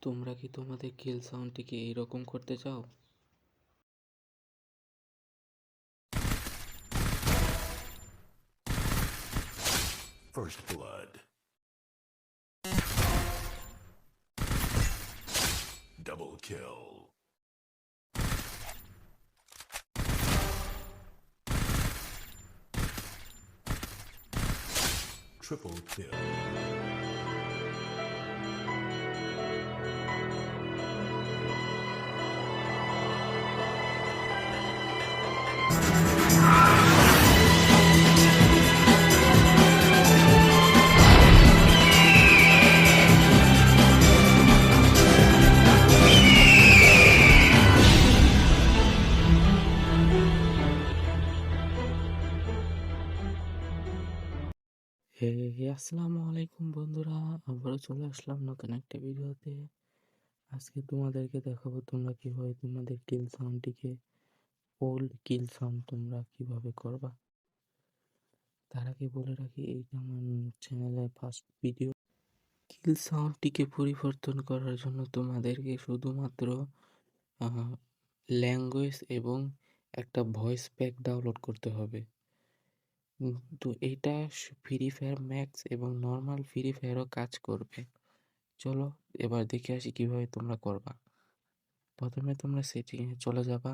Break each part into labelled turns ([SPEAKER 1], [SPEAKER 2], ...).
[SPEAKER 1] তোমরা কি তোমাদের কিল সাউন্ডটিকে এইরকম করতে চাও?
[SPEAKER 2] First blood. Double kill. Triple kill.
[SPEAKER 1] আসসালামু আলাইকুম বন্ধুরা, আবারও চলে আসলাম নতুন একটা ভিডিওতে। আজকে তোমাদেরকে দেখাবো তোমরা কিভাবে তোমাদের কিল সাউন্ডটিকে ওল্ড কিল সাউন্ড তোমরা কিভাবে করবা। তার আগে বলে রাখি, এইটা আমার চ্যানেলের ফার্স্ট ভিডিও। কিল সাউন্ডটিকে পরিবর্তন করার জন্য তোমাদেরকে শুধুমাত্র ল্যাঙ্গুয়েজ এবং একটা ভয়েস প্যাক ডাউনলোড করতে হবে। তো এইটা ফ্রি ফায়ার ম্যাক্স এবং নর্মাল ফ্রি ফায়ারও কাজ করবে। চলো এবার দেখে আসি কিভাবে তোমরা করবা। প্রথমে তোমরা সেটিংয়ে চলে যাবা,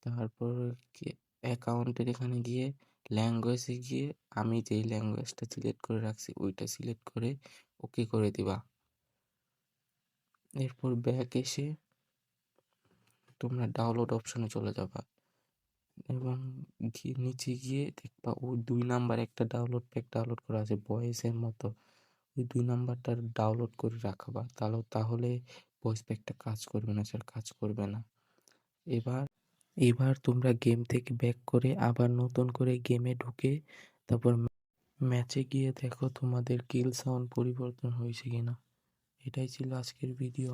[SPEAKER 1] তারপর অ্যাকাউন্টের এখানে গিয়ে ল্যাঙ্গুয়েজে গিয়ে আমি যেই ল্যাঙ্গুয়েজটা সিলেক্ট করে রাখছি ওইটা সিলেক্ট করে ওকে করে দিবা। এরপর ব্যাক এসে তোমরা ডাউনলোড অপশনে চলে যাবা এবং নিচে গিয়ে দেখবা ওই 2 নাম্বার একটা ডাউনলোড প্যাক ডাউনলোড করা আছে ভয়েসের মতো। ওই 2 নাম্বারটা ডাউনলোড করে রাখবা, তাহলে ভয়েস প্যাকটা কাজ করবে না, স্যার কাজ করবে না। এবার তোমরা গেম থেকে ব্যাক করে আবার নতুন করে গেমে ঢুকে তারপর ম্যাচে গিয়ে দেখো তোমাদের কিল সাউন্ড পরিবর্তন হয়েছে কিনা। এটাই ছিল আজকের ভিডিও।